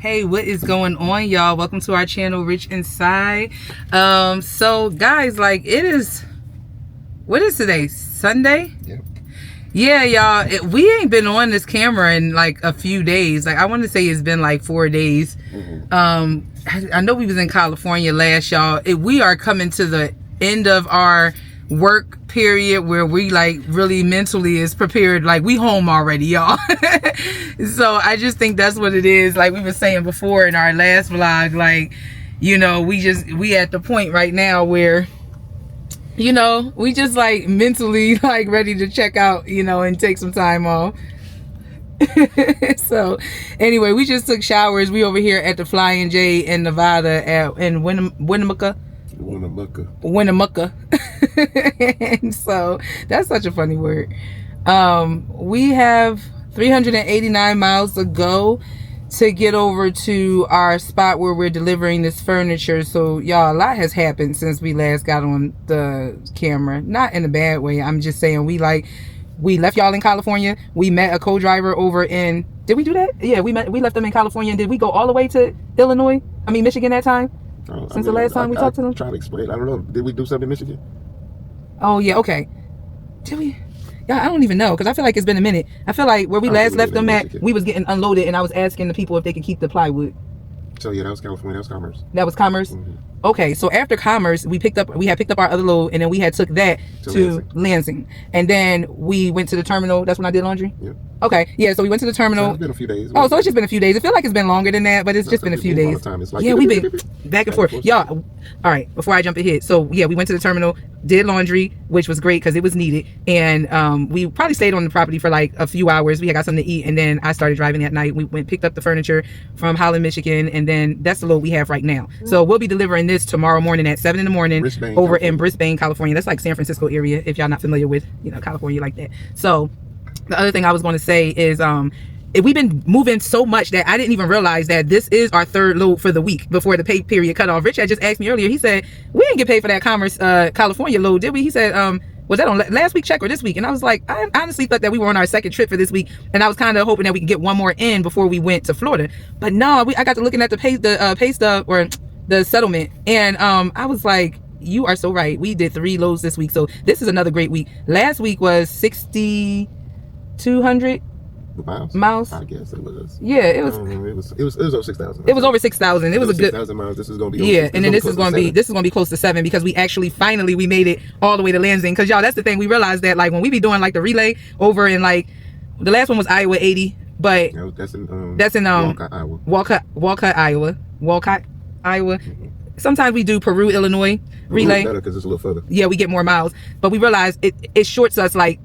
Hey, what is going on, y'all? Welcome to our channel, Rich Inside. So guys, like, what is today? Sunday? Yep. Yeah, y'all, we ain't been on this camera in like a few days. Like, I want to say it's been like 4 days. I know we was in California last, y'all. We are coming to the end of our work period where we like really mentally is prepared, like we home already, y'all. So I just think that's what it is. Like we were saying before in our last vlog, like, you know, we at the point right now where, you know, we just like mentally like ready to check out, you know, and take some time off. So anyway, we just took showers. We over here at the Flying J in Nevada in Winnemucca. And so that's such a funny word. We have 389 miles to go to get over to our spot where we're delivering this furniture. So y'all, a lot has happened since we last got on the camera. Not in a bad way. I'm just saying we left y'all in California. We met a co-driver over in, did we do that? Yeah, we left them in California. And did we go all the way to Michigan that time? Since the last time we talked to them? I'm trying to explain. I don't know. Did we do something in Michigan? Oh, yeah. Okay. Did we? Yeah, I don't even know because I feel like it's been a minute. I feel like where we last left them at, we was getting unloaded and I was asking the people if they could keep the plywood. So yeah, that was California. That was Commerce. That was Commerce? Mm-hmm. Okay, so after Commerce, we had picked up our other load and then we had took that to Lansing. And then we went to the terminal. That's when I did laundry? Yeah. Okay, yeah, so we went to the terminal. So it's been a few days. Oh, so it's just been a few days. I feel like it's been longer than that, but it's just been a few days. Like, yeah, we've been back and forth. Y'all, all right, before I jump ahead. So yeah, we went to the terminal, did laundry, which was great because it was needed. And we probably stayed on the property for like a few hours. We had got something to eat and then I started driving at night. We picked up the furniture from Holland, Michigan, and then that's the load we have right now. So we'll be delivering this tomorrow morning at 7 in the morning over in Brisbane, California. That's like San Francisco area if y'all not familiar with, you know, California like that. So the other thing I was going to say is we've been moving so much that I didn't even realize that this is our third load for the week before the pay period cut off. Rich had just asked me earlier. He said, we didn't get paid for that Commerce California load, did we? He said, was that on last week check or this week? And I was like, I honestly thought that we were on our second trip for this week. And I was kind of hoping that we could get one more in before we went to Florida. But no, I got to looking at the pay stub or the settlement. And I was like, you are so right. We did 3 loads this week. So this is another great week. Last week was 6,200 miles. I guess it was. Yeah, it was over 6,000. It was over 6,000. It was a good 6,000 miles. This is gonna be and then this is gonna be close to 7 because we actually finally we made it all the way to Lansing. Because y'all, that's the thing, we realized that like when we be doing like the relay over in like the last one was Iowa 80, but that's in Walcott, Iowa. Sometimes we do Peru, Illinois relay because it's a little further. Yeah, we get more miles, but we realized it shorts us like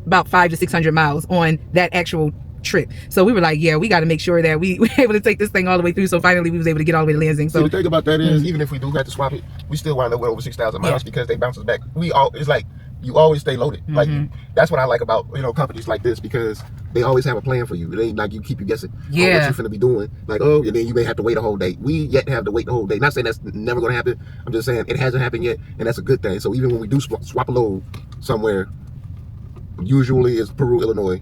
about 500 to 600 miles on that actual trip. So we were like, yeah, we got to make sure that we were able to take this thing all the way through. So finally we was able to get all the way to Lansing. So the thing about that is, even if we do have to swap it, we still wind up with over 6,000 miles because they bounce us back. It's like you always stay loaded. Like that's what I like about, you know, companies like this, because they always have a plan for you. They ain't like you keep you guessing on what you're finna be doing. Like, oh, and then you may have to wait a whole day. We yet have to wait the whole day. Not saying that's never gonna happen. I'm just saying it hasn't happened yet, and that's a good thing. So even when we do swap a load somewhere, usually it's Peru, Illinois,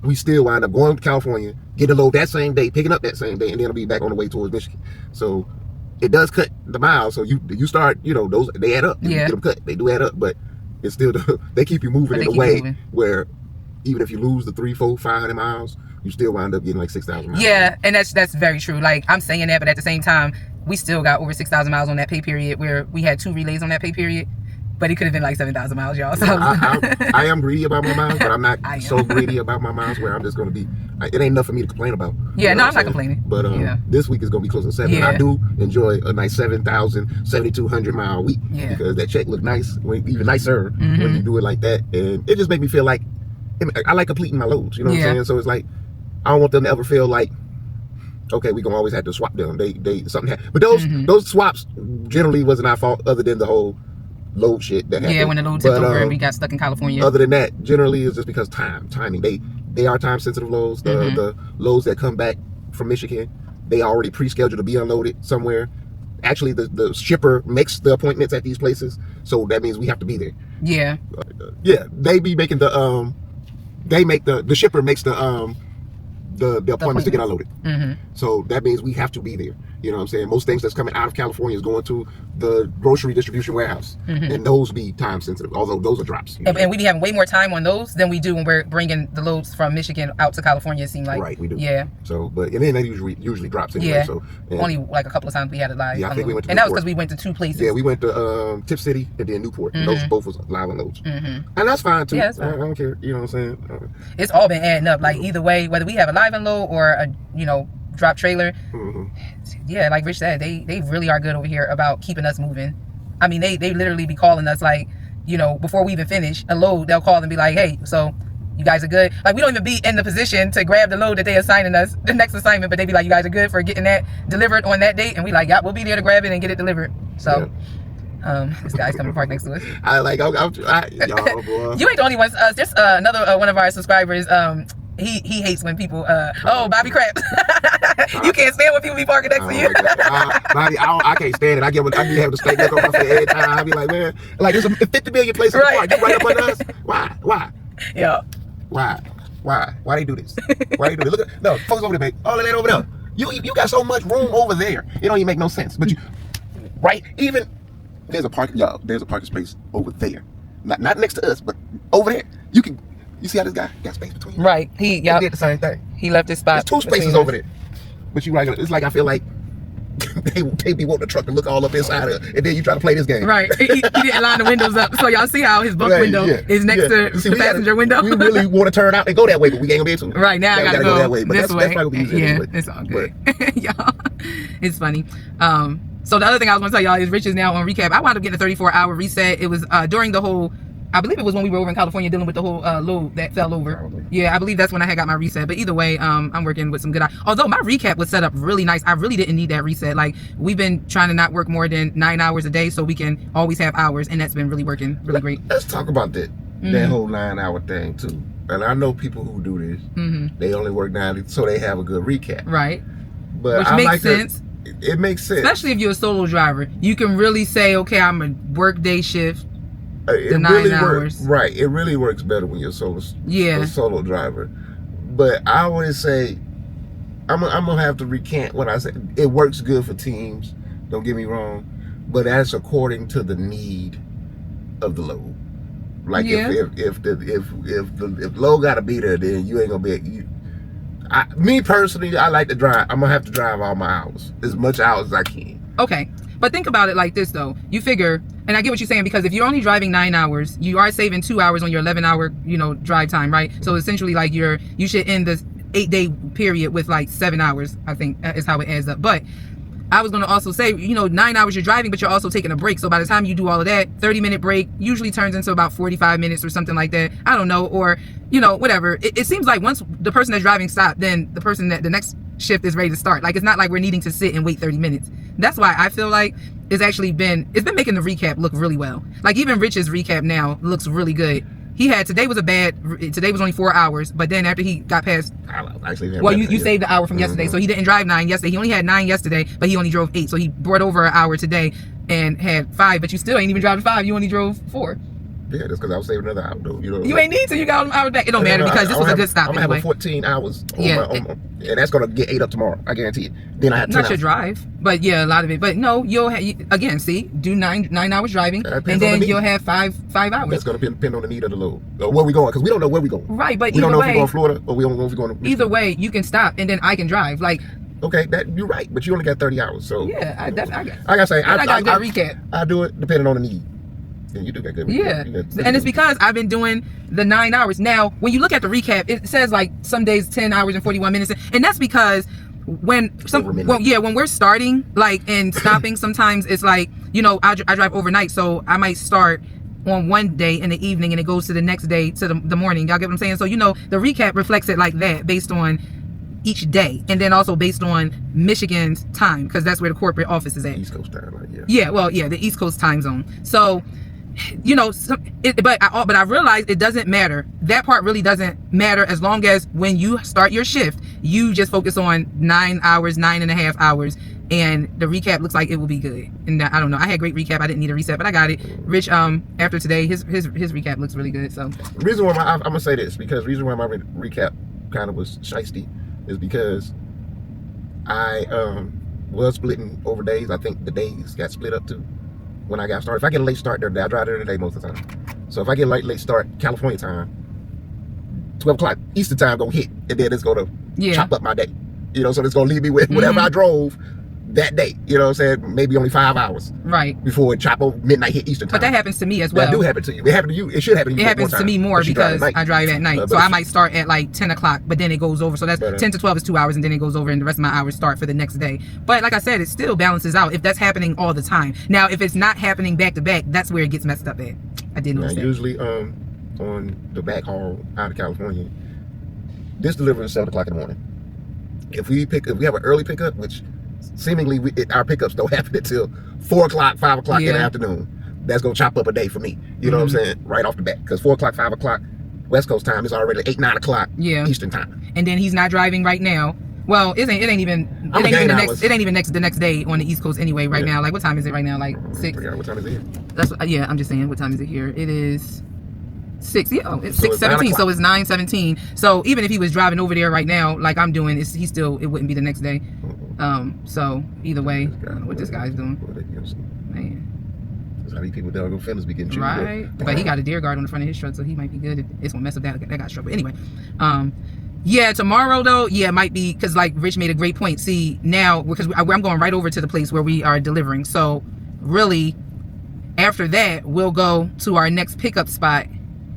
we still wind up going to California, get a load that same day, picking up that same day, and then it'll be back on the way towards Michigan. So it does cut the miles. So you start, you know, those, they add up. You get them cut. They do add up, but it's still, they keep you moving in a way where even if you lose the 300, 400, 500 miles, you still wind up getting like 6,000 miles. Yeah, and that's very true. Like, I'm saying that, but at the same time, we still got over 6,000 miles on that pay period where we had 2 relays on that pay period. But it could have been like 7,000 miles, y'all. So I am greedy about my miles, but I'm not so greedy about my miles where I'm just going to be, it ain't enough for me to complain about. Yeah, no, I'm not complaining. But this week is going to be close to 7. And I do enjoy a nice 7,000, 7,200 mile week because that check look nice, even nicer when you do it like that. And it just makes me feel like, I like completing my loads, you know what I'm saying? So it's like, I don't want them to ever feel like, okay, we gonna always have to swap them. They something happened. But those swaps generally wasn't our fault, other than the whole load shit that happened. Yeah, when the load took over and we got stuck in California. Other than that, generally it's just because timing. They are time sensitive loads. The loads that come back from Michigan, they already pre-scheduled to be unloaded somewhere. Actually, the shipper makes the appointments at these places, so that means we have to be there. Yeah. They be making the shipper makes the the appointments to get unloaded. Mm-hmm. So that means we have to be there. You know what I'm saying? Most things that's coming out of California is going to the grocery distribution warehouse, and those be time sensitive. Although those are drops. And we be having way more time on those than we do when we're bringing the loads from Michigan out to California. It seems like. Right, we do. Yeah. So, but and then they usually drops anyway. Yeah. So only like a couple of times we had it live. Yeah, I think we went to and that was Newport. because we went to 2 places. Yeah, we went to Tip City and then Newport. And those both was live unloads, and that's fine too. Yeah, that's fine. I don't care. You know what I'm saying? It's all been adding up. Like either way, whether we have a live unload or a drop trailer. Yeah, like Rich said, they really are good over here about keeping us moving. I mean, they literally be calling us like, before we even finish a load, they'll call and be like, hey, so you guys are good. Like we don't even be in the position to grab the load that they assigning us the next assignment, but they be like, you guys are good for getting that delivered on that date, and we like, yeah, we'll be there to grab it and get it delivered. So this guy's coming to park next to us. Y'all, boy. You ain't the only one. There's another one of our subscribers. He hates when people Bobby Crap. You can't stand when people be parking next to you. Bobby, I can't stand it. I be having to stay back on my face every time. I be like, man, like there's 50 million places to park. You right up under us. Why? Yeah. Why they do this? Why they do this? Look at folks over there, babe. All of that over there. You got so much room over there. It don't even make no sense. But even there's a parking space over there. Not next to us, but over there. You see how this guy got space between? Right. He did the same thing. He left his spot. There's 2 spaces over there. But it's like I feel like they be wanting the truck to look all up inside of it, and then you try to play this game. Right. He didn't line the windows up. So y'all see how his bunk window is next to the passenger window? We really want to turn out and go that way, but we ain't gonna be able to. Right, now I gotta go that way. But that's probably gonna be easier anyway. It's all good. Y'all, it's funny. So the other thing I was gonna tell y'all is Rich is now on recap. I wound up getting a 34-hour reset. It was during the whole, I believe it was when we were over in California dealing with the whole load that fell over. Probably. Yeah, I believe that's when I had got my reset. But either way, I'm working with some good. Although my recap was set up really nice, I really didn't need that reset. Like we've been trying to not work more than 9 hours a day, so we can always have hours, and that's been really working really great. Let's talk about that whole 9-hour thing too. And I know people who do this. They only work 9, so they have a good recap. Right. But which I makes like sense. It makes sense, especially if you're a solo driver. You can really say, okay, I'm a work day shift. It 9 really hours. Right. It really works better when you're a solo driver. But I would say I'm gonna have to recant what I said. It works good for teams. Don't get me wrong, but that's according to the need of the load. Like if the load gotta be there, then you ain't gonna be. Me personally, I like to drive. I'm gonna have to drive all my hours, as much hours as I can. Okay. But think about it like this though. You figure, and I get what you're saying, because if you're only driving 9 hours, you are saving 2 hours on your 11-hour, drive time, right? So essentially like you should end this 8-day period with like 7 hours, I think is how it adds up. But I was going to also say, 9 hours you're driving, but you're also taking a break. So by the time you do all of that, 30-minute break usually turns into about 45 minutes or something like that. I don't know. Or, whatever. It seems like once the person that's driving stops, then the next shift is ready to start. Like, it's not like we're needing to sit and wait 30 minutes. That's why I feel like it's been making the recap look really well. Like even Rich's recap now looks really good. Today was only 4 hours, but then after he got past, you saved the hour from yesterday, so he didn't drive 9 yesterday. He only had 9 yesterday, but he only drove 8, so he brought over an hour today and had 5, but you still ain't even driving 5. You only drove 4. Yeah, that's because I was saving another hour though. You ain't need to. You got an hour back. It don't matter because this was a good stop I'm anyway. having 14 hours. And that's gonna get 8 up tomorrow. I guarantee it. Then I have 10 not your drive, but yeah, a lot of it. But no, you'll do 9 hours driving, and then you'll have 5 hours. That's gonna depend on the need of the load. Where we going? Because we don't know where we going. Right, but we don't know if we're going to Florida or we don't know if we're going to. Either way, you can stop and then I can drive. Like. Okay, you're right, but you only got 30 hours. So yeah, I gotta say, I got good recap. I do it depending on the need. Yeah, you do got good recap. Yeah, and it's because I've been doing the 9 hours. Now, when you look at the recap, it says like some days 10 hours and 41 minutes, and that's because when we're starting like and stopping, sometimes it's like I drive overnight, so I might start on one day in the evening and it goes to the next day to the morning. Y'all get what I'm saying? So the recap reflects it like that based on each day, and then also based on Michigan's time, because that's where the corporate office is at. East Coast time, right? The East Coast time zone. So but I realized it doesn't matter. That part really doesn't matter as long as when you start your shift, you just focus on 9 hours, 9.5 hours, and the recap looks like it will be good. And I don't know. I had great recap. I didn't need a reset, but I got it. Rich, after today, his recap looks really good. So the reason why I'm gonna say this, because the reason why my recap kind of was shiesty is because I was splitting over days. I think the days got split up too when I got started. If I get a late start there, I drive there today most of the time. So if I get a late start, California time, 12 o'clock Eastern time gonna hit, and then it's gonna chop up my day. You know, so it's gonna leave me with whatever I drove that day. You know what I'm saying? Maybe only 5 hours. Right. Before it chop over midnight hit Eastern time. But that happens to me as well. That do happen to you. It happened to you. It should happen to you. It happens to me more because I drive at night. So I might start at like 10 o'clock, but then it goes over. So that's 10 to 12 is 2 hours, and then it goes over, and the rest of my hours start for the next day. But like I said, it still balances out if that's happening all the time. Now, if it's not happening back to back, that's where it gets messed up at. I did notice that. Usually on the back haul out of California, this delivers at 7 o'clock in the morning. If we have an early pickup, which seemingly our pickups don't happen until 4 o'clock, 5 o'clock in the afternoon, that's gonna chop up a day for me. You know what I'm saying? Right off the bat, because 4 o'clock, 5 o'clock West Coast time is already 8, 9 o'clock Eastern time. And then he's not driving right now. Well, it ain't even the next day on the East Coast anyway. Right now, like what time is it right now? Like 6. What time is it here? That's I'm just saying. What time is it here? It is 6. Yeah, it's 6:17. So it's 9:17. So even if he was driving over there right now, like I'm doing, it wouldn't be the next day. So either way, I don't know what this guy's doing. Man. That's how these people that go fenders be getting chewed up. Right. But he got a deer guard on the front of his truck, so he might be good. It's gonna mess up that guy's truck. But anyway, yeah, tomorrow though, it might be, because like Rich made a great point. See, now, because I'm going right over to the place where we are delivering. So really, after that, we'll go to our next pickup spot.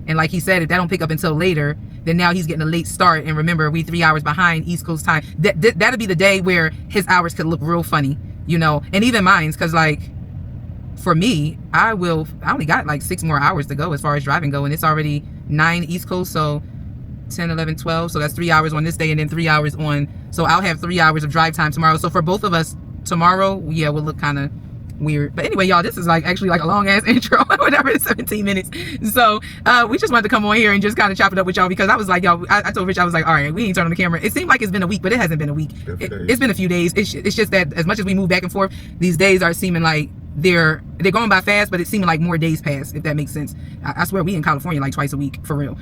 And like he said, if that don't pick up until later, then now he's getting a late start. And remember, we 3 hours behind East Coast time. That'll be the day where his hours could look real funny, you know, and even mine's, because like for me, I only got like 6 more hours to go as far as driving go, and it's already 9 East Coast, so 10, 11, 12. So that's 3 hours on this day, and then 3 hours on. So I'll have 3 hours of drive time tomorrow. So for both of us tomorrow, we'll look kind of weird. But anyway, y'all, this is actually like a long ass intro. Whatever, it's 17 minutes. So we just wanted to come on here and just kind of chop it up with y'all, because I was like, y'all, I told Rich, I was like, all right, we ain't turning on the camera. It seemed like it's been a week, but it hasn't been a week. It's been a few days. It's just that as much as we move back and forth, these days are seeming like they're going by fast, but it's seeming like more days pass, if that makes sense. I swear we in California like twice a week, for real.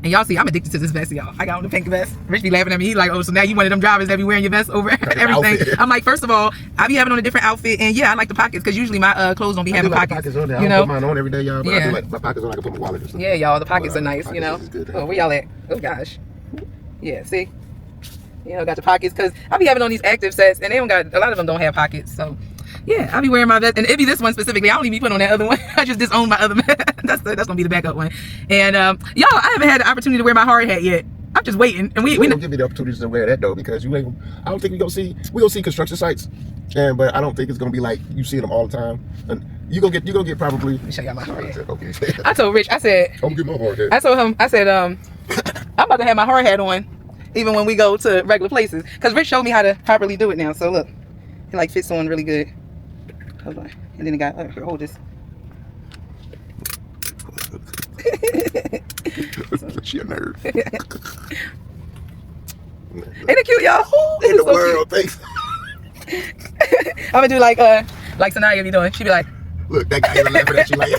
And y'all see, I'm addicted to this vest, y'all. I got on the pink vest. Rich be laughing at me. He's like, oh, so now you one of them drivers that be wearing your vest over everything. I'm like, first of all, I be having on a different outfit. And yeah, I like the pockets, because usually my clothes don't be having pockets. On there. I don't put mine on every day, y'all, but I do like my pockets on. I can put my wallet or something. Yeah, y'all, the pockets are nice, you know. Oh, where y'all at? Oh, gosh. Yeah, see? You know, got the pockets, because I be having on these active sets, and a lot of them don't have pockets, so. Yeah, I'll be wearing my vest, and it be this one specifically. I don't even be putting on that other one. I just disown my other vest. That's gonna be the backup one. And y'all, I haven't had the opportunity to wear my hard hat yet. I'm just waiting. And we don't give me the opportunity to wear that though, because I don't think we gonna see construction sites, but I don't think it's gonna be like you see them all the time. And you gonna get probably. Let me show you my hard hat. Okay. I told Rich, I said, I'm gonna get my hard hat. I told him, I said, I'm about to have my hard hat on, even when we go to regular places, because Rich showed me how to properly do it now. So look, it fits on really good. Hold on. And then it got, here, hold this. She a nerd. Ain't it cute, y'all? In the world, thanks. I'm gonna do like Sanaya be doing. She be like, look, that guy even laughing at you like,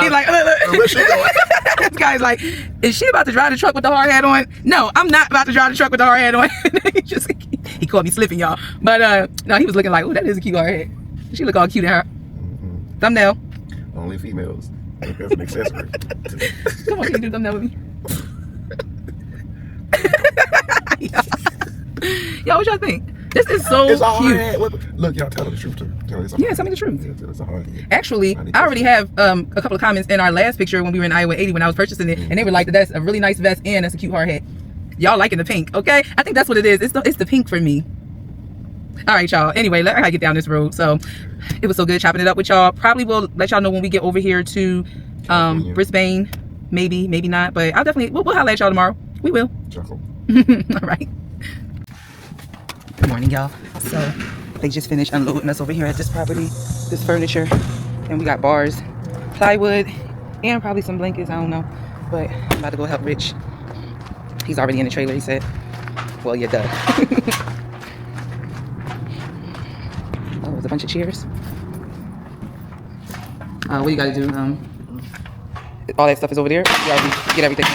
he's like, look. Where's she going? This guy's like, is she about to drive the truck with the hard hat on? No, I'm not about to drive the truck with the hard hat on. He called me slipping, y'all. But no, he was looking like, oh, that is a cute hard hat. She look all cute in her thumbnail. Only females. That's an accessory. Come on, can you do thumbnail with me? Y'all, what y'all think? This is so cute. Look, y'all, tell the truth too. Tell me the truth. It's a hard hat. Actually, I already have a couple of comments in our last picture when we were in Iowa 80 when I was purchasing it, and they were like, that's a really nice vest and that's a cute hard hat. Y'all liking the pink, okay? I think that's what it is. It's the pink for me. All right, y'all. Anyway, I gotta get down this road. So it was so good chopping it up with y'all. Probably will let y'all know when we get over here to Brisbane. Maybe not, but I'll definitely we'll holler at y'all tomorrow. We will. All right. Good morning, y'all. So they just finished unloading us over here at this property, this furniture, and we got bars, plywood, and probably some blankets. I don't know, but I'm about to go help Rich. He's already in the trailer. He said, "Well, you're done." Oh, there's a bunch of chairs. What you gotta do? All that stuff is over there. You gotta get everything.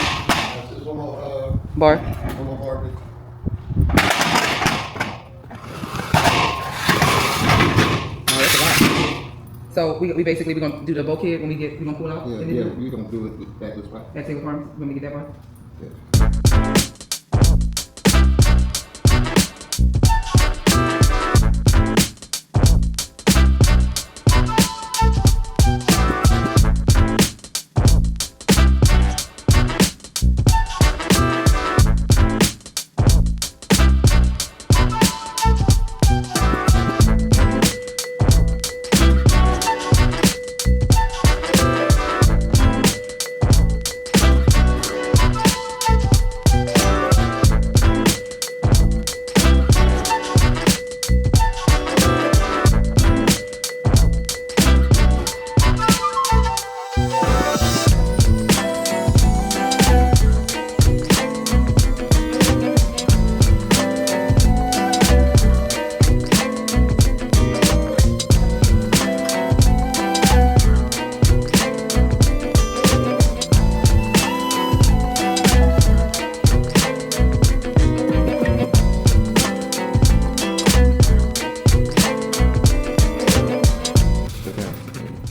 Bar. So we basically we're gonna do the bulkhead when we gonna pull out. Yeah, we're gonna do it with back this spot. At Taylor Farms when we get that part. Yeah.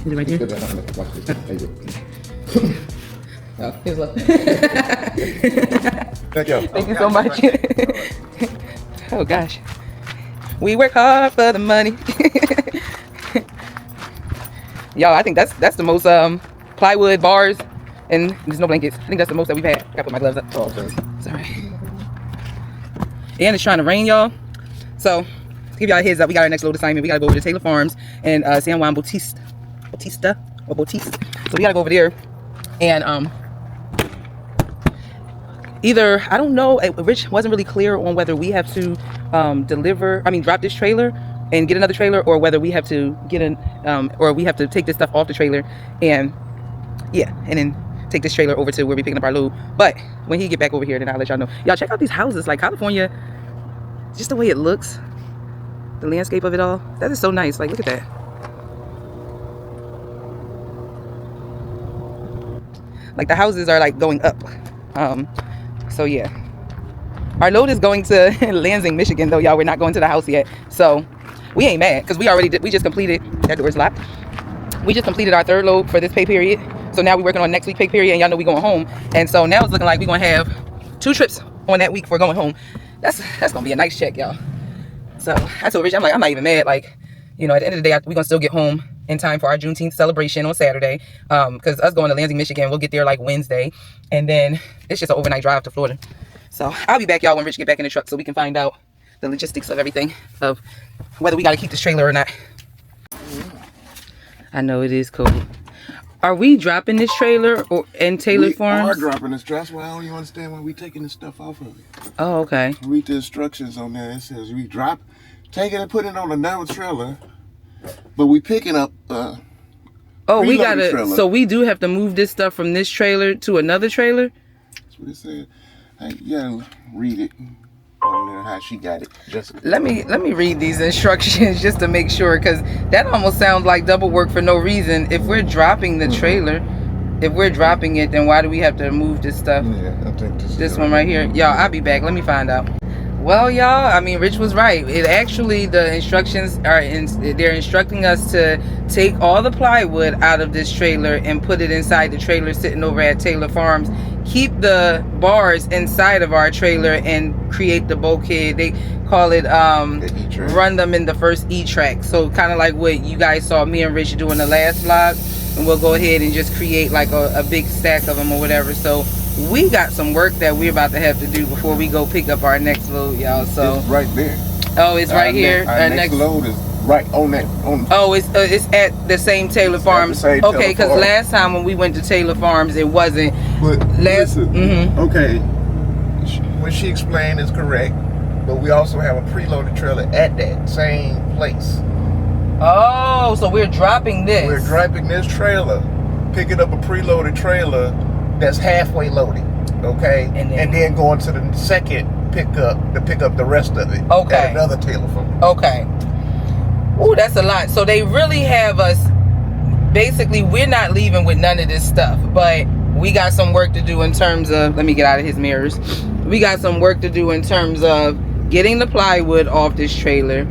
Is it right here? Watch this. Oh, here's love. Thank you. Thank you so much. Oh gosh. We work hard for the money. Y'all, I think that's the most plywood bars, and there's no blankets. I think that's the most that we've had. Gotta put my gloves up. Oh, okay. Sorry. And it's trying to rain, y'all. So to give y'all a heads up, we got our next load assignment. We gotta go over to Taylor Farms and San Juan Bautista. So we gotta go over there and either, I don't know, Rich wasn't really clear on whether we have to drop this trailer and get another trailer, or whether we have to get or we have to take this stuff off the trailer and then take this trailer over to where we're picking up our load. But when he get back over here, then I'll let y'all know. Y'all check out these houses. Like California, just the way it looks, the landscape of it all, that is so nice. Like, look at that. Like, the houses are like going up. So yeah, our load is going to Lansing, Michigan, though, y'all. We're not going to the house yet, so we ain't mad, because we just completed, that door's locked. We just completed our third load for this pay period, so now we're working on next week pay period, and y'all know we going home. And so now it's looking like we're gonna have 2 trips on that week for going home. That's gonna be a nice check, y'all. So I told Rich, I'm like, I'm not even mad. Like, you know, at the end of the day, we're gonna still get home in time for our Juneteenth celebration on Saturday, because us going to Lansing, Michigan, we'll get there like Wednesday, and then it's just an overnight drive to Florida. So I'll be back, y'all, when Rich get back in the truck, so we can find out the logistics of everything, of whether we got to keep this trailer or not. I know it is cold. Are we dropping this trailer in Taylor Farms? We are dropping this trailer. That's why I don't even understand why we taking this stuff off of it. Oh, okay. Read the instructions on there. It says we take it and put it on another trailer, but we picking up we gotta trailer. So we do have to move this stuff from this trailer to another trailer? That's what it said. Hey, you gotta read it on there how she got it. Jessica. Let me read these instructions just to make sure, because that almost sounds like double work for no reason. If we're dropping the trailer, if we're dropping it, then why do we have to move this stuff? Yeah, I think this one right here. Y'all, I'll be back. Let me find out. Well, y'all, I mean, Rich was right. It actually, the instructions are they're instructing us to take all the plywood out of this trailer and put it inside the trailer sitting over at Taylor Farms. Keep the bars inside of our trailer and create the bulkhead. They call it run them in the first E-track. So kind of like what you guys saw me and Rich do in the last vlog. And we'll go ahead and just create like a big stack of them or whatever. So we got some work that we're about to have to do before we go pick up our next load, y'all. So it's right there. Oh, it's right here. Our next load is right on that. Oh, it's at the same Taylor Farms. Okay, because last time when we went to Taylor Farms, it wasn't. But listen, okay, what she explained is correct, but we also have a preloaded trailer at that same place. Oh, so we're dropping this. We're dropping this trailer, picking up a preloaded trailer that's halfway loaded, okay? And then going to the second pickup to pick up the rest of it. Okay. At another Taylor Farm. Okay. Ooh, that's a lot. So they really have us, basically, we're not leaving with none of this stuff, but we got some work to do in terms of, let me get out of his mirrors. We got some work to do in terms of getting the plywood off this trailer,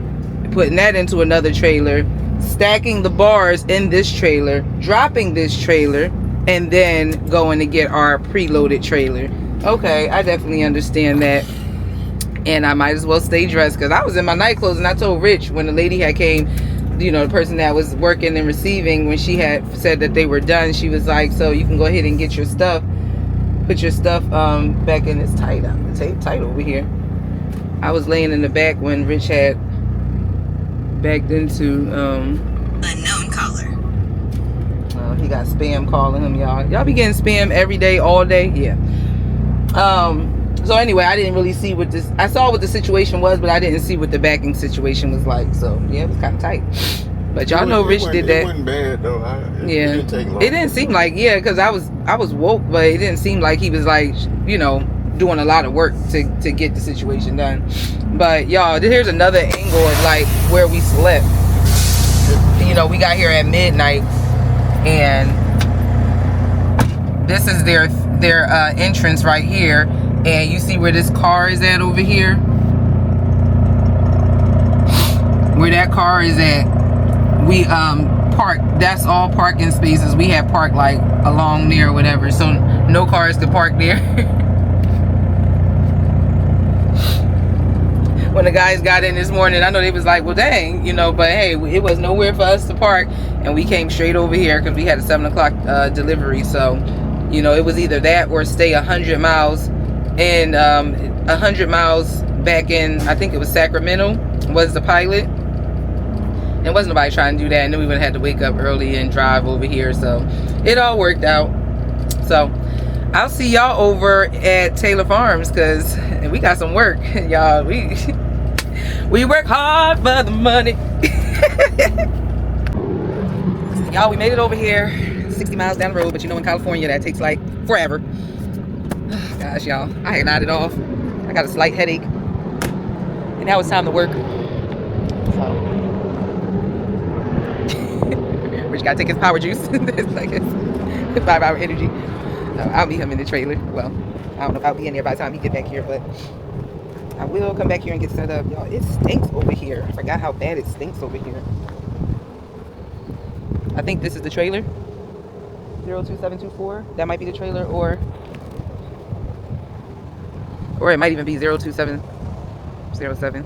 putting that into another trailer, stacking the bars in this trailer, dropping this trailer, and then going to get our preloaded trailer. Okay, I definitely understand that. And I might as well stay dressed because I was in my night clothes, and I told Rich when the lady had came, you know, the person that was working and receiving, when she had said that they were done, she was like, so you can go ahead and get your stuff, put your stuff back in. It's tight. It's tight over here. I was laying in the back when Rich had backed into unknown caller. He got spam calling him, y'all. Y'all be getting spam every day, all day. Yeah. So anyway, I didn't really see what this, I saw what the situation was, but I didn't see what the backing situation was like. So yeah, it was kind of tight. But y'all know Rich did that. It wasn't bad though. It didn't take long. It didn't seem like, yeah, because I was woke, but it didn't seem like he was like, you know, doing a lot of work to get the situation done. But y'all, here's another angle of like where we slept. You know, we got here at midnight, and this is their entrance right here. And you see where this car is at over here? Where that car is at, we parked. That's all parking spaces. We had parked like along there or whatever, so no cars could park there. When the guys got in this morning, I know they was like, well dang, you know, but hey, it was nowhere for us to park, and we came straight over here because we had a 7 o'clock delivery. So, you know, it was either that or stay 100 miles. And 100 miles back in, I think it was Sacramento, was the pilot. And wasn't nobody trying to do that. And then we would have had to wake up early and drive over here. So it all worked out. So I'll see y'all over at Taylor Farms, because we got some work. Y'all, we work hard for the money. Y'all, we made it over here, 60 miles down the road. But you know, in California, that takes like forever. Gosh, y'all, I had nodded off. I got a slight headache, and now it's time to work. So, Rich gotta take his power juice. It's like it's 5-hour energy. I'll meet him in the trailer. Well, I don't know if I'll be in there by the time he get back here, but I will come back here and get set up. Y'all, it stinks over here. I forgot how bad it stinks over here. I think this is the trailer. 02724. That might be the trailer, or it might even be 02707.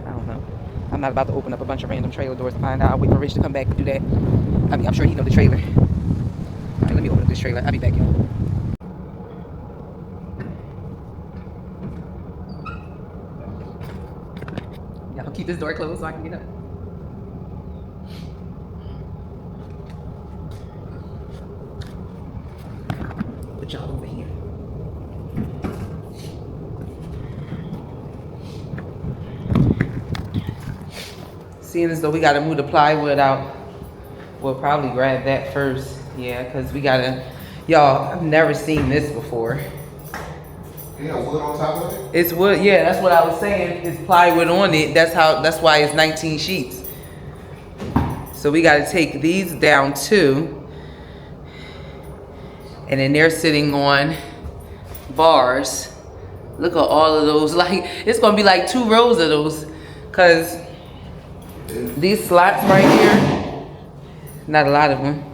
I don't know. I'm not about to open up a bunch of random trailer doors to find out. I'll wait for Rich to come back and do that. I mean, I'm sure he knows the trailer. All right, let me open up this trailer. I'll be back, y'all. Y'all keep this door closed so I can get up. Put y'all over here. Seeing as though we gotta move the plywood out, we'll probably grab that first. Yeah, because we gotta, y'all, I've never seen this before. You got wood on top of it? It's wood, yeah, that's what I was saying. It's plywood on it. That's why it's 19 sheets. So we gotta take these down too. And then they're sitting on bars. Look at all of those. Like, it's gonna be like 2 rows of those, because these slots right here, not a lot of them.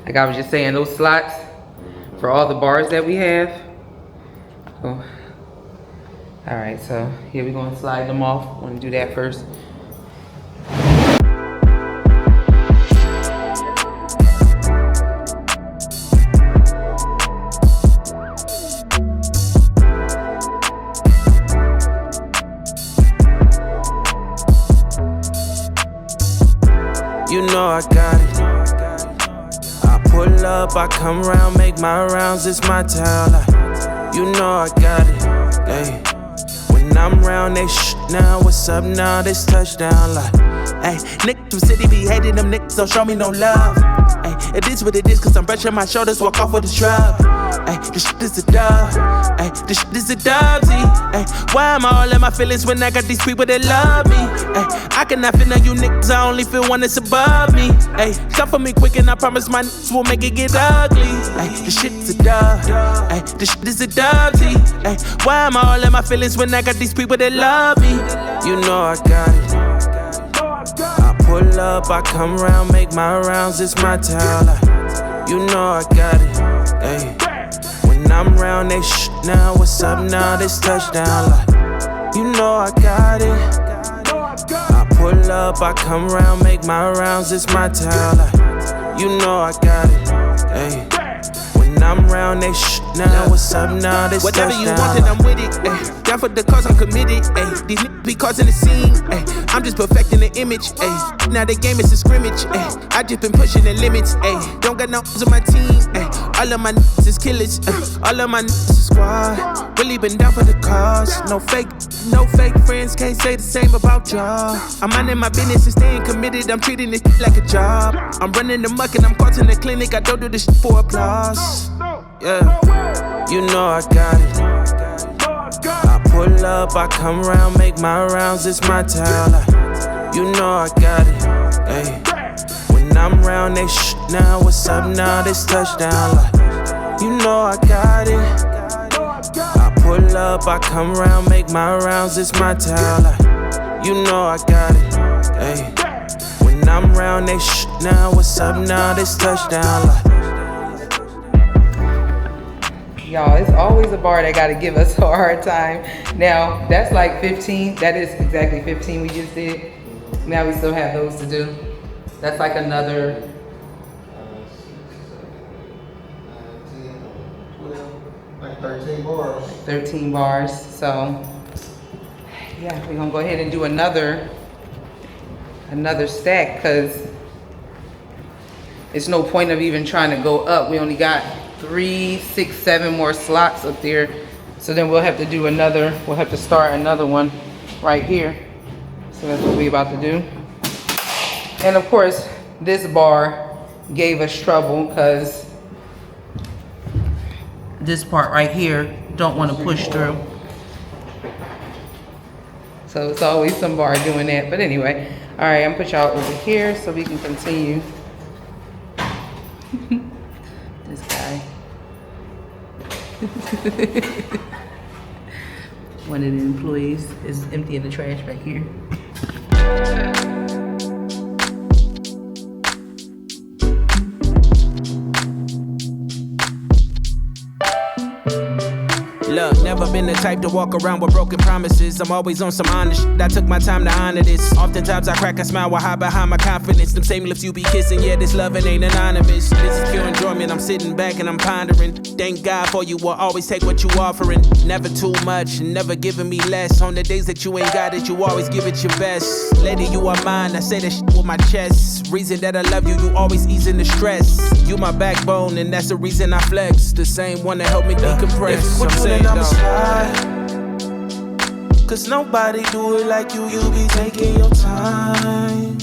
Like I was just saying, those slots for all the bars that we have. Oh. All right, so here we're gonna slide them off. I'm gonna do that first. You know I got it. I pull up, I come round, make my rounds, it's my town. You know I got it. Hey. When I'm round, they now. What's up now? This touchdown like. Hey, niggas from city be hating them niggas, don't show me no love. Hey, it is what it is, cause I'm brushing my shoulders, walk off with a shrub. Hey, this shit is a dub. Hey, this shit is a dubsy. Hey, why am I all in my feelings when I got these people that love me? Hey, I cannot feel none you niggas, I only feel one that's above me. Hey, come for me quick and I promise my niggas will make it get ugly. Hey, this shit is a dub. Hey, this shit is a dubsy. Hey, why am I all in my feelings when I got these people that love me? You know I got it. pull up, I come round, make my rounds, it's my town. Like, you know I got it, ayy. When I'm round, they now, what's up now, this touchdown. Like, you know I got it. I pull up, I come round, make my rounds, it's my town. Like, you know I got it, ayy. When I'm round, they now, what's up now, this whatever touchdown. you want, then I'm with it, ayy. Down for the cause, I'm committed, ayy. These niggas be causing the scene, ayy. I'm just perfecting the image, ayy. Now the game is a scrimmage, ayy. I just been pushing the limits, ayy. Don't got no on my team, ayy. All of my niggas is killers, ayy. All of my niggas is squad. Really been down for the cause. No fake friends, can't say the same about y'all. I'm minding my business and staying committed. I'm treating it like a job. I'm running the muck and I'm caught in the clinic. I don't do this for applause. Yeah, you know I got it. I pull up, I come round, make my rounds, it's my town. Like, you know I got it, ayy. When I'm round, they now, what's up now, this touchdown. Like, you know I got it. I pull up, I come round, make my rounds, it's my town. Like, you know I got it, ayy. When I'm round, they now, what's up now, this touchdown. Like, Y'all, it's always a bar that gotta give us a hard time. Now, that's like 15. That is exactly 15 we just did. Now we still have those to do. That's like another 13 bars. 13 bars. So, yeah, we're gonna go ahead and do another stack because it's no point of even trying to go up. We only got 3, 6, 7 more slots up there. So then we'll have to do another, we'll have to start another one right here. So that's what we're about to do. And of course, this bar gave us trouble because this part right here don't want to push through. So it's always some bar doing that. But anyway, all right, I'm gonna put y'all over here so we can continue. This guy. One of the employees is emptying the trash back here. Look, never been the type to walk around with broken promises. I'm always on some honest shit. I took my time to honor this. Oftentimes I crack a smile while hide behind my confidence. Them same lips you be kissing, yeah, this loving ain't anonymous. This is pure enjoyment, I'm sitting back and I'm pondering. Thank God for you, will always take what you offering. Never too much, never giving me less. On the days that you ain't got it, you always give it your best. Lady, you are mine, I say that shit with my chest. Reason that I love you, you always easing the stress. You my backbone, and that's the reason I flex. The same one that helped me decompress. I'm saying I'ma slide, cause nobody do it like you be taking your time.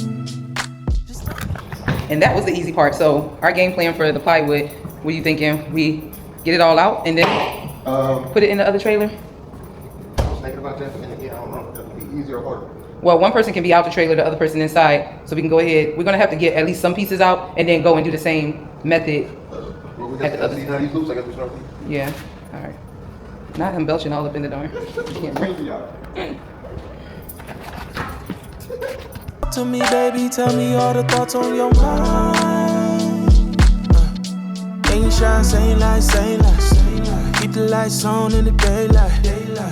And that was the easy part. So our game plan for the plywood, what are you thinking? We get it all out and then put it in the other trailer? I was thinking about that, and yeah, I don't know, it'd be easier or harder. Well, one person can be out the trailer, the other person inside. So we can go ahead. We're gonna have to get at least some pieces out and then go and do the same method. Well, we At the got other- to see how these loops, I guess we start with. Yeah, all right. Not him belching all up in the darn. Can't breathe. To me, baby, tell me all the thoughts on your mind. Ain't shine, same light, same light, same light. Keep the lights on in the daylight.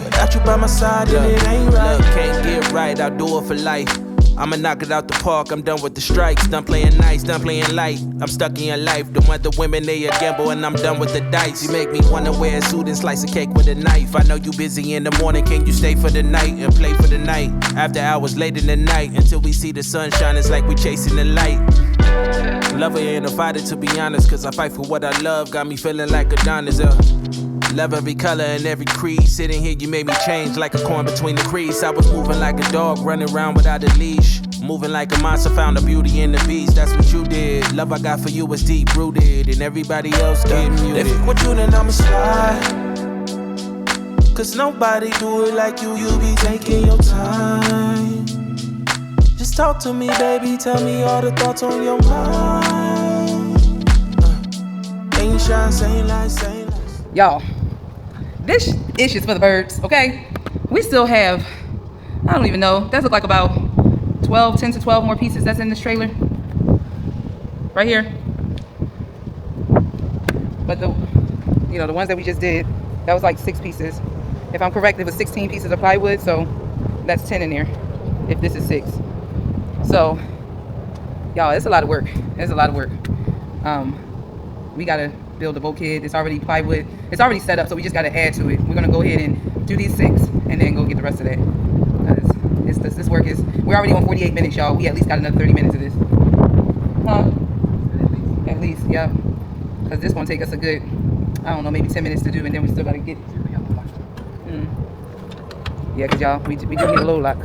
Without you by my side, then it ain't right. Look, can't get right, I'll do it for life. I'ma knock it out the park, I'm done with the strikes. Done playing nice, done playing light. I'm stuck in your life, the other women, they a gamble, and I'm done with the dice. You make me wanna wear a suit and slice a cake with a knife. I know you busy in the morning, can you stay for the night and play for the night? After hours late in the night, until we see the sunshine, it's like we chasing the light. Lover ain't a fighter, to be honest, cause I fight for what I love, got me feeling like Adonis. Love every color and every creed. Sitting here, you made me change like a coin between the crease. I was moving like a dog, running around without a leash. Moving like a monster, found the beauty in the beast. That's what you did. Love I got for you was deep rooted, and everybody else get muted. If with you, then I'ma slide. Cause nobody do it like you be taking your time. Just talk to me, baby, tell me all the thoughts on your mind. Ain't shine, same light, same light. Y'all, this ish is for the birds, okay? We still have, I don't even know, that look like about 10 to 12 more pieces that's in this trailer. Right here. But the ones that we just did, that was like 6 pieces. If I'm correct, it was 16 pieces of plywood, so that's 10 in there, if this is 6. So, y'all, it's a lot of work. It's a lot of work. We gotta build a bulkhead. It's already plywood. It's already set up, so we just gotta add to it. We're gonna go ahead and do these 6, and then go get the rest of that. This work is, we're already on 48 minutes, y'all. We at least got another 30 minutes of this. Huh? At least, yeah. Because this gonna take us a good, I don't know, maybe 10 minutes to do, and then we still gotta get. Yeah, because y'all, we do need a load lock.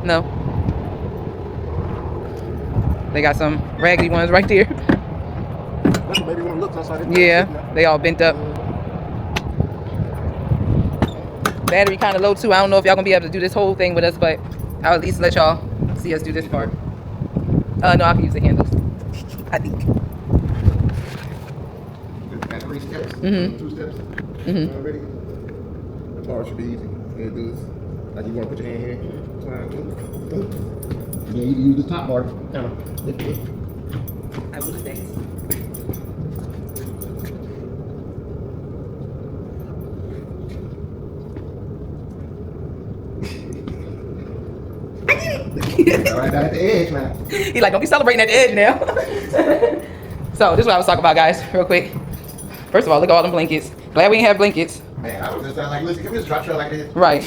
No. They got some raggedy ones right there. That's what maybe one looks outside. Yeah, they all bent up. Battery kind of low too. I don't know if y'all gonna be able to do this whole thing with us, but I'll at least let y'all see us do this part. No, I can use the handles, I think. Got 3 steps. Mm-hmm. 2 steps. Mm-hmm. Already. The bar should be easy. You do this. Like you want to put your hand here. Yeah, you can use the top bar. Kind of lift it. I will say. Right down at the edge now. He like, don't be celebrating at the edge now. So this is what I was talking about, guys, real quick. First of all, look at all them blankets. Glad we didn't have blankets. Man, I was just like, listen, give me this drop trailer like this. Right.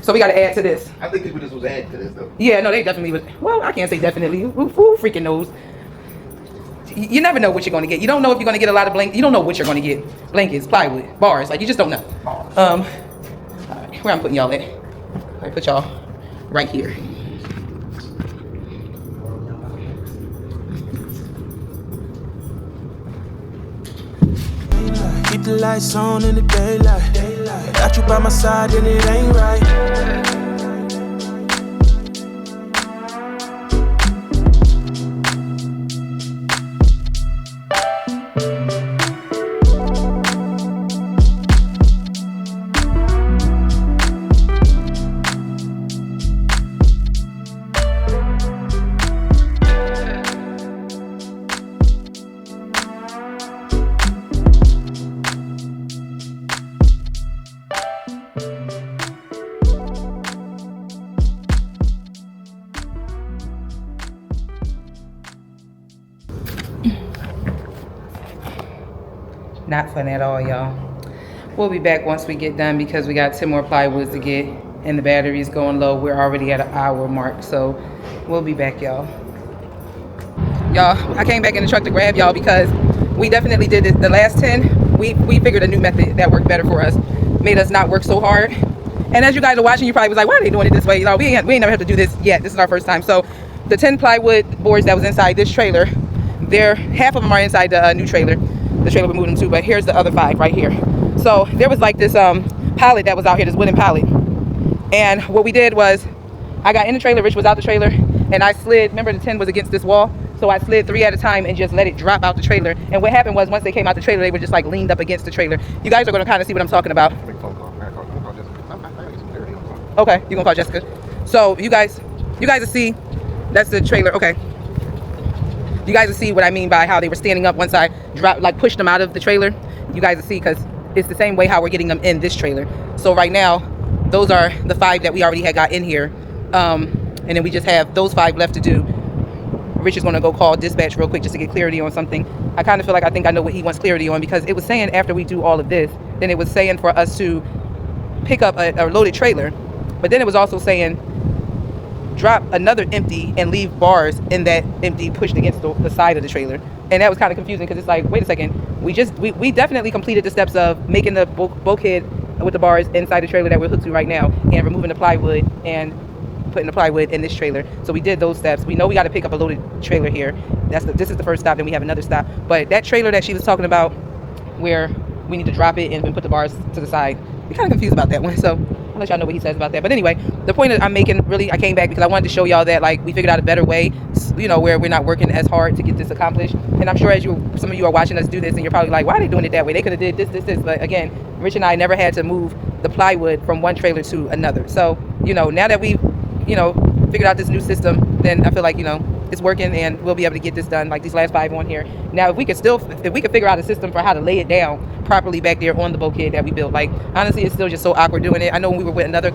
So we got to add to this. I think people just was adding to this though. Yeah, no, they definitely would. Well, I can't say definitely. Who freaking knows? You never know what you're going to get. You don't know if you're going to get a lot of blankets. You don't know what you're going to get. Blankets, plywood, bars. Like, you just don't know. All right, where I'm putting y'all at? I put y'all right here. Keep the lights on in the daylight. Without you by my side, then it ain't right. Not fun at all, y'all. We'll be back once we get done because we got 10 more plywoods to get and the battery is going low. We're already at an hour mark, so we'll be back, y'all. Y'all, I came back in the truck to grab y'all because we definitely did it. The last 10, we figured a new method that worked better for us, made us not work so hard. And as you guys are watching, you probably was like, why are they doing it this way? You know, we ain't never have to do this yet. This is our first time. So the 10 plywood boards that was inside this trailer, half of them are inside the new trailer. The trailer we moved them to, but here's the other 5 right here. So there was like this pallet that was out here, this wooden pallet. And what we did was, I got in the trailer, Rich was out the trailer, and I slid, remember the 10 was against this wall? So I slid 3 at a time and just let it drop out the trailer. And what happened was, once they came out the trailer, they were just like leaned up against the trailer. You guys are gonna kind of see what I'm talking about. Okay, you gonna call Jessica. So you guys will see, that's the trailer, okay. You guys will see what I mean by how they were standing up once I pushed them out of the trailer. You guys will see, because it's the same way how we're getting them in this trailer. So right now, those are the 5 that we already had got in here. And then we just have those 5 left to do. Rich is gonna go call dispatch real quick just to get clarity on something. I kind of feel like I think I know what he wants clarity on, because it was saying after we do all of this, then it was saying for us to pick up a loaded trailer. But then it was also saying, drop another empty and leave bars in that empty pushed against the side of the trailer. And that was kind of confusing, because it's like, wait a second, we definitely completed the steps of making the bulkhead with the bars inside the trailer that we're hooked to right now, and removing the plywood and putting the plywood in this trailer. So we did those steps. We know we got to pick up a loaded trailer here. This is the first stop, then we have another stop. But that trailer that she was talking about, where we need to drop it and put the bars to the side, we're kind of confused about that one. So I'll let y'all know what he says about that. But anyway, the point that I'm making, really, I came back because I wanted to show y'all that, like, we figured out a better way, you know, where we're not working as hard to get this accomplished. And I'm sure as some of you are watching us do this, and you're probably like, why are they doing it that way? They could have did this. But again, Rich and I never had to move the plywood from one trailer to another. So, you know, now that we've, you know, figured out this new system, then I feel like, you know, it's working and we'll be able to get this done, like these last 5 on here. Now, if we could figure out a system for how to lay it down properly back there on the bulkhead that we built, like, honestly, it's still just so awkward doing it. I know when we were with another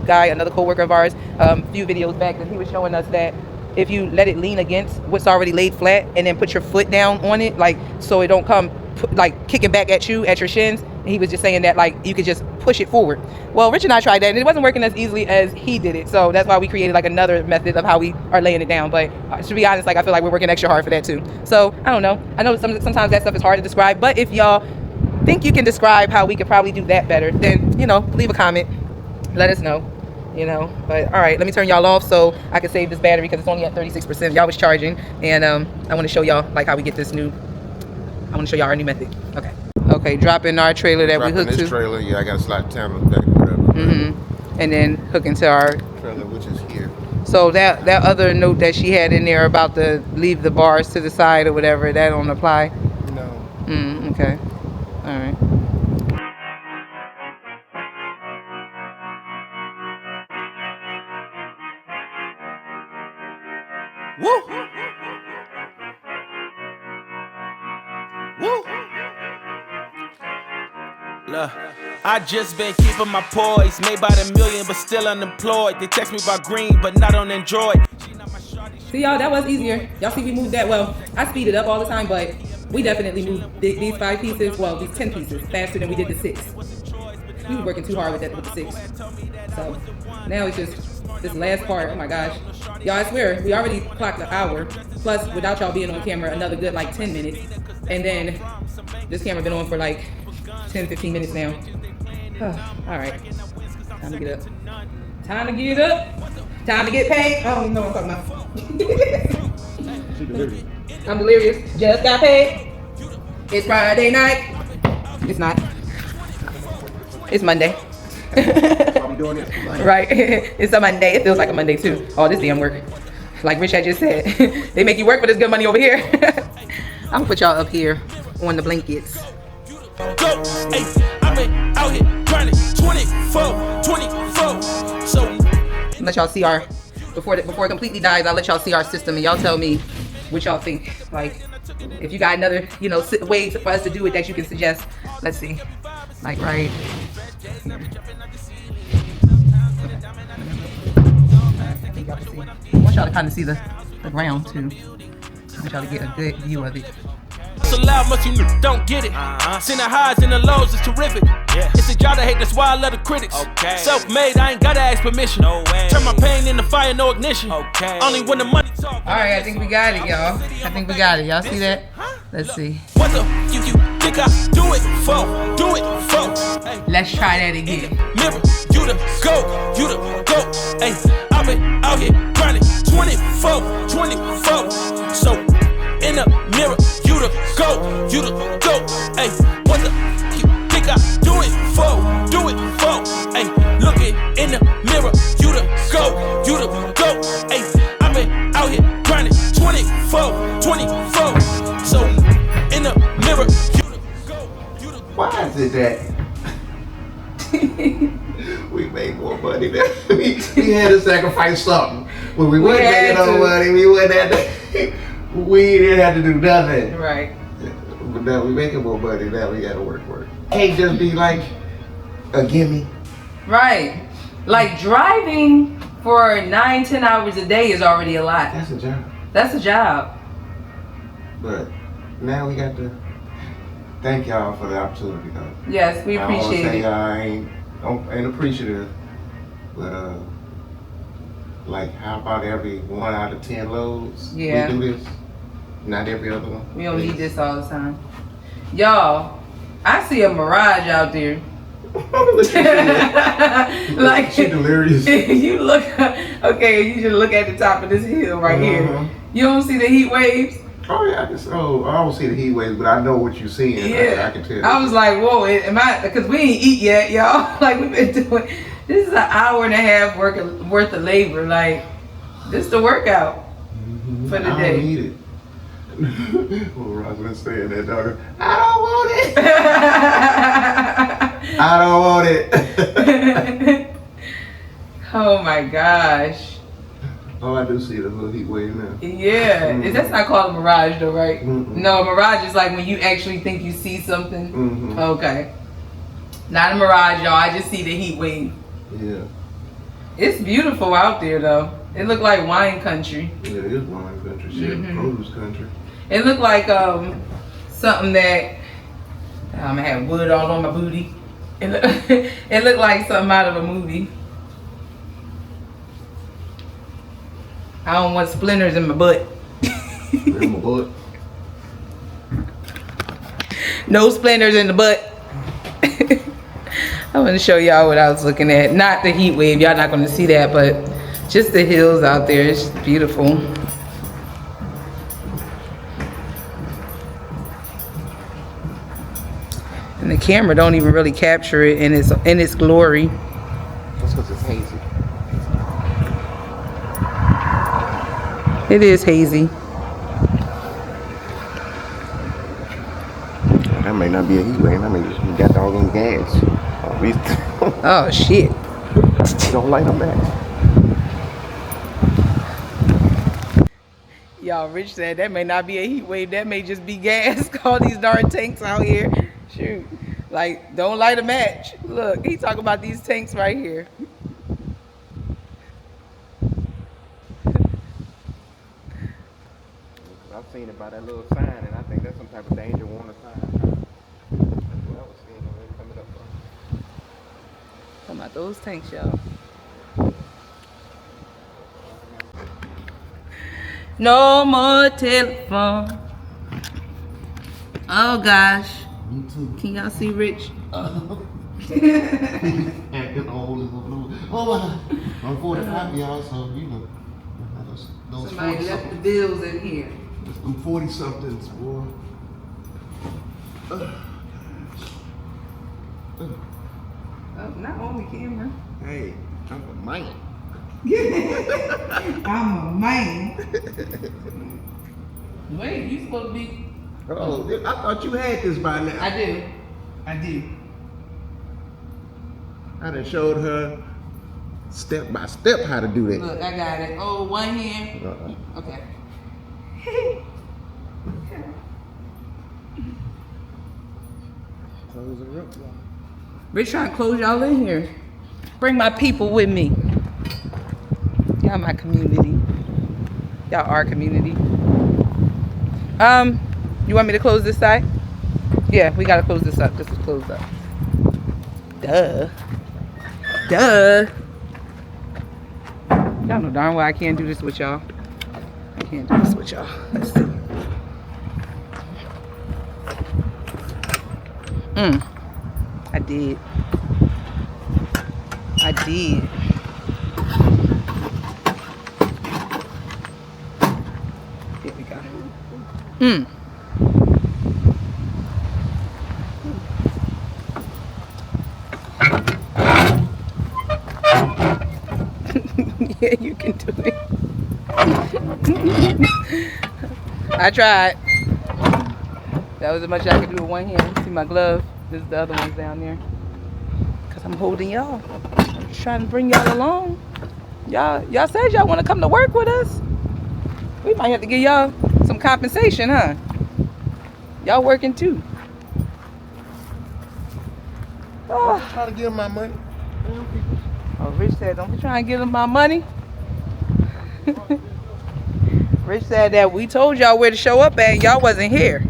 co-worker of ours, a few videos back, and he was showing us that if you let it lean against what's already laid flat and then put your foot down on it, like, so it don't come like kicking back at you at your shins, and he was just saying that, like, you could just push it forward. Well, Rich and I tried that and it wasn't working as easily as he did it, so that's why we created like another method of how we are laying it down. But to be honest, like, I feel like we're working extra hard for that too. So I don't know, I know sometimes that stuff is hard to describe, but if y'all think you can describe how we could probably do that better, then, you know, leave a comment, let us know, you know. But all right, let me turn y'all off so I can save this battery because it's only at 36%. Y'all was charging, and I want to show y'all like how we get this new, I want to show y'all our new method. Okay, dropping our trailer that we hooked to. Trailer, yeah, I got to slide the camera back or whatever. And then hook into our trailer, which is here. So that other note that she had in there about the leave the bars to the side or whatever, that don't apply? No. Okay. All right. Woo! Woo! Look, I just been keeping my poise, made by the million but still unemployed. They text me about green but not on Android. See, y'all, that was easier. Y'all see we moved that well. I speed it up all the time, but we definitely moved these 5 pieces, well, these 10 pieces faster than we did the 6. We were working too hard with the 6. So now it's just this last part. Oh my gosh, y'all, I swear we already clocked an hour, plus without y'all being on camera another good like 10 minutes, and then this camera been on for like 10-15 minutes now. All right, time to get up, time to get paid. I don't even know what I'm talking about. I'm delirious, just got paid. It's Friday night. It's not, it's Monday. Right. It's a Monday. It feels like a Monday too. All this damn work. Like Rich had just said, they make you work for this good money over here. I'm gonna put y'all up here on the blankets. Go, hey, I've been out here grinding 24. So Let y'all see our before it completely dies. I'll let y'all see our system and y'all tell me what y'all think. Like, if you got another, you know, way for us to do it that you can suggest. Let's see. Like right here. I want y'all to kind of see the ground too. I want y'all to get a good view of it. so loud, much you don't get it. Seen the highs and the lows, it's terrific. It's a job I hate, that's why I love the critics. Self-made, I ain't gotta ask permission. Turn my pain into fire, no ignition. Only when the money talk. All right, I think we got it, y'all. I think we got it. Y'all see that? Let's see. What the you think I do it for? Do it for? Hey. Let's try that again. Mirror, you the go, you the go. Hey, I've been out here grinding 24. So in the mirror, you the go, you the go. Hey, what the you think I do it for? Do it for? Hey, looking in the mirror, you the go. Hey, I've been out here grinding 24. So in the mirror, you the go, you the go. Why is it that we made more money than we had to sacrifice something? When we weren't making no money, we wouldn't have to, we didn't have to do nothing. Right. But now we making more money, now we gotta work. Can't just be like a gimme. Right. Like driving for 9-10 hours a day is already a lot. That's a job. That's a job. But now we got to thank y'all for the opportunity though. Yes, we appreciate it. I ain't appreciative, but like how about every 1 out of 10 loads we do this? Not every other one. We don't need this all the time. Y'all, I see a mirage out there. Like she delirious. You look, okay, you just look at the top of this hill right here. You don't see the heat waves? Oh yeah, I don't see the heat waves, but I know what you're seeing. Yeah, I can tell. I was like, whoa, am I? Because we ain't eat yet, y'all. Like we've been doing. This is an hour and a half worth of labor. Like, this is the workout for the day. I don't need it. Well, Rosalind saying that, dog. I don't want it. I don't want it. Oh my gosh. Oh, I do see the little heat wave now. Yeah, that's not called a mirage though, right? Mm-mm. No, a mirage is like when you actually think you see something. Mm-hmm. Okay. Not a mirage, y'all. I just see the heat wave. Yeah. It's beautiful out there though. It looked like wine country. Yeah, it is wine country. Shit, produce country. It looked like something that I'm gonna have wood all on my booty. It looked like something out of a movie. I don't want splinters in my butt. In my butt. No splinters in the butt. I'm gonna show y'all what I was looking at. Not the heat wave, y'all not gonna see that, but just the hills out there. It's just beautiful. And the camera don't even really capture it in its glory. That's because it's hazy. It is hazy. That may not be a heat wave. That may just be that doggone gas. At least Oh shit. don't light them back. Y'all, Rich said that may not be a heat wave. That may just be gas. All these darn tanks out here. Shoot. Like, don't light a match. Look, he talking about these tanks right here. I've seen it by that little sign, and I think that's some type of danger warning sign. That's what I was seeing already coming up. Talking about those tanks, y'all. No more telephone. Oh gosh. Me too. Can y'all see Rich? Acting all over blue. Oh my! I'm 45, y'all, so you know. Those Somebody 40 left the bills in here. I'm 40 somethings, boy. Oh, not on the camera. Hey, I'm a man. I'm a man. Wait, you supposed to be... Oh, I thought you had this by now. I do. I do. I done showed her step by step how to do that. Look, I got it. Oh, one hand. Okay. Close it up. Rich trying to close y'all in here. Bring my people with me. Y'all my community. Y'all our community. You want me to close this side? Yeah, we gotta close this up. This is closed up. Duh. Y'all know darn well I can't do this with y'all. I can't do this with y'all. Let's see. I did. Here we go. Yeah, you can do it. I tried. That was as much as I could do with one hand. See my glove? This is the other one's down there. Cause I'm holding y'all. I'm just trying to bring y'all along. Y'all said y'all want to come to work with us. We might have to give y'all some compensation, huh? Y'all working too. I'm trying to give them my money. Oh, Rich said, don't be trying to give them my money. Rich said that we told y'all where to show up at and y'all wasn't here.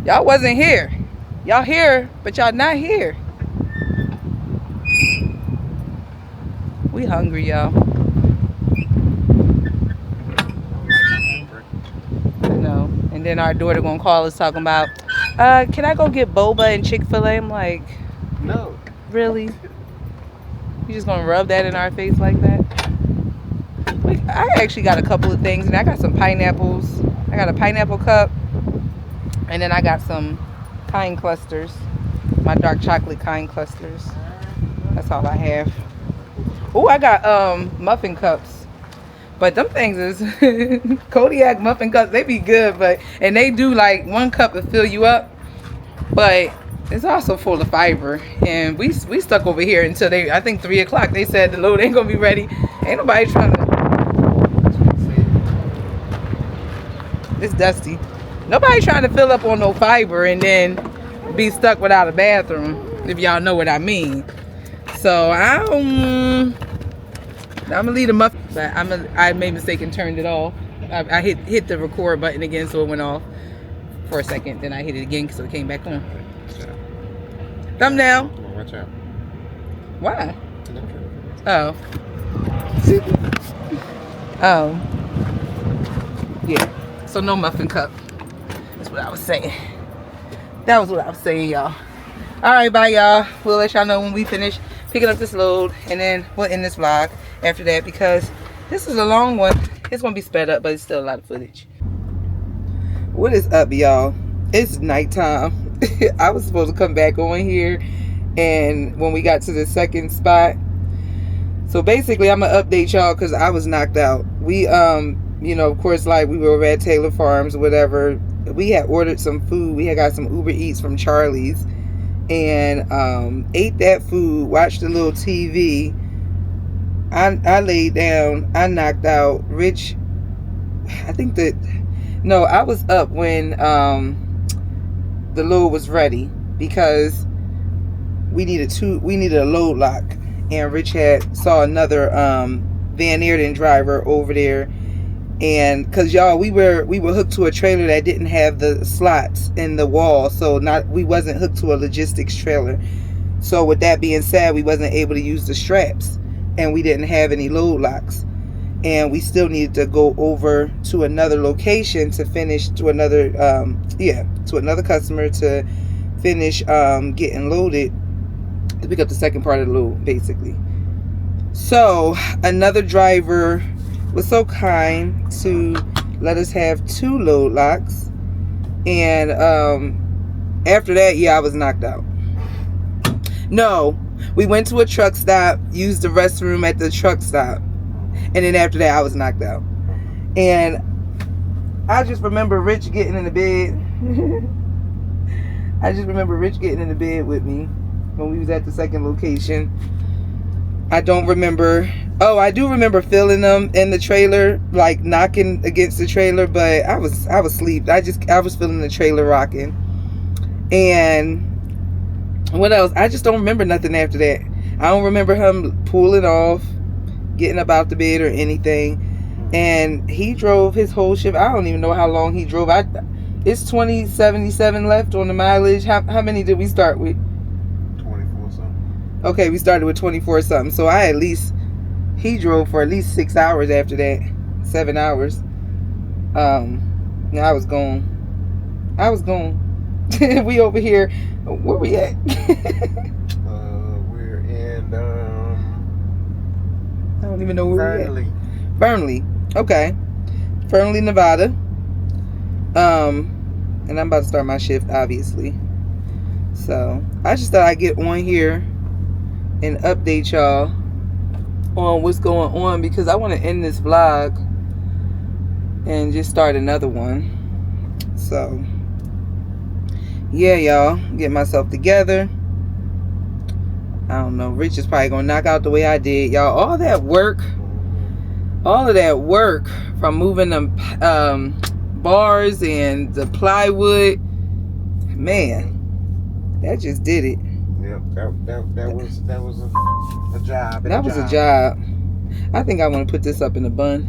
Y'all wasn't here. Y'all here, but y'all not here. We hungry, y'all. No. And then our daughter gonna call us talking about, can I go get boba and Chick-fil-A? I'm like, No. really? You just gonna rub that in our face like that? I actually got a couple of things, and I got some pineapples. I got a pineapple cup, and then I got some kind clusters, my dark chocolate kind clusters. That's all I have. Oh, I got muffin cups. But them things is Kodiak muffin cups. They be good, and they do like 1 cup to fill you up. But it's also full of fiber. And we stuck over here until I think 3 o'clock. They said the load ain't gonna be ready. Ain't nobody trying to. It's dusty. Nobody trying to fill up on no fiber and then be stuck without a bathroom, if y'all know what I mean. So I'm gonna leave the muffin, but I made a mistake and turned it off. I hit the record button again, so it went off for a second. Then I hit it again, so it came back on. Thumbnail. Watch out. Why? Oh. Yeah. So no muffin cup. That's what I was saying. That was what I was saying, y'all. All right, bye, y'all. We'll let y'all know when we finish picking up this load, and then we'll end this vlog after that because this is a long one. It's gonna be sped up, but it's still a lot of footage. What is up, y'all? It's nighttime. I was supposed to come back on here, and when we got to the second spot, so basically I'm gonna update y'all because I was knocked out. We you know, of course, like we were over at Taylor Farms or whatever. We had ordered some food. We had got some Uber Eats from Charlie's and ate that food, watched a little TV. I laid down. I knocked out. Rich, I think that, no, I was up when the load was ready because we needed a load lock, and Rich saw another Vaneerdentrucking driver over there. And because y'all, we were hooked to a trailer that didn't have the slots in the wall, so we wasn't hooked to a logistics trailer. So with that being said, we wasn't able to use the straps, and we didn't have any load locks, and we still needed to go over to another location to finish to another customer to finish getting loaded to pick up the second part of the load, basically. So another driver was so kind to let us have 2 load locks, and after that, yeah, I was knocked out. No, we went to a truck stop, used the restroom at the truck stop, and then after that I was knocked out. And I just remember Rich getting in the bed. I just remember Rich getting in the bed with me when we was at the second location. I don't remember. Oh, I do remember feeling them in the trailer, like knocking against the trailer, but I was asleep. I was feeling the trailer rocking. And what else? I just don't remember nothing after that. I don't remember him pulling off, getting up out the bed or anything. And he drove his whole shift. I don't even know how long he drove. It's 2077 left on the mileage. How many did we start with? 24 something. Okay, we started with 24 something. So he drove for at least 6 hours after that. 7 hours. I was gone. We over here. Where we at? We're in I don't even know where Fernley. we at. Fernley. Okay. Fernley, Nevada. And I'm about to start my shift, obviously. So I just thought I'd get on here and update y'all on what's going on, because I want to end this vlog and just start another one. So yeah, y'all, get myself together. I don't know, Rich is probably gonna knock out the way I did, y'all. All of that work from moving them bars and the plywood, man, that just did it. Yep, that was a job. That was a job. I think I want to put this up in a bun.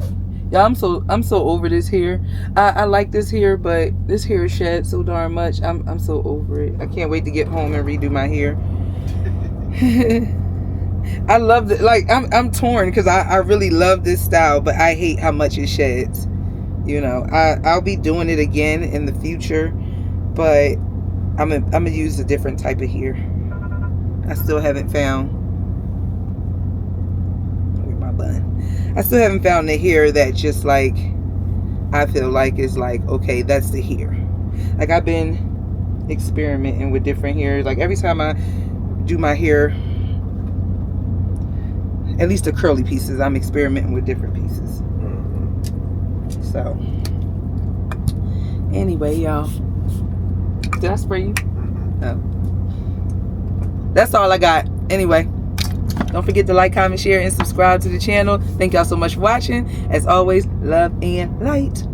Yeah, I'm so over this hair. I like this hair, but this hair is shed so darn much. I'm so over it. I can't wait to get home and redo my hair. I love it. Like I'm torn because I really love this style, but I hate how much it sheds. You know, I'll be doing it again in the future, but I'm gonna use a different type of hair. I still haven't found. Where's my bun? I still haven't found the hair that just like I feel like is like, okay, that's the hair. Like I've been experimenting with different hairs. Like every time I do my hair, At least the curly pieces. I'm experimenting with different pieces. So, anyway, y'all. Did I spray you? No. That's all I got. Anyway, don't forget to like, comment, share, and subscribe to the channel. Thank y'all so much for watching. As always, love and light.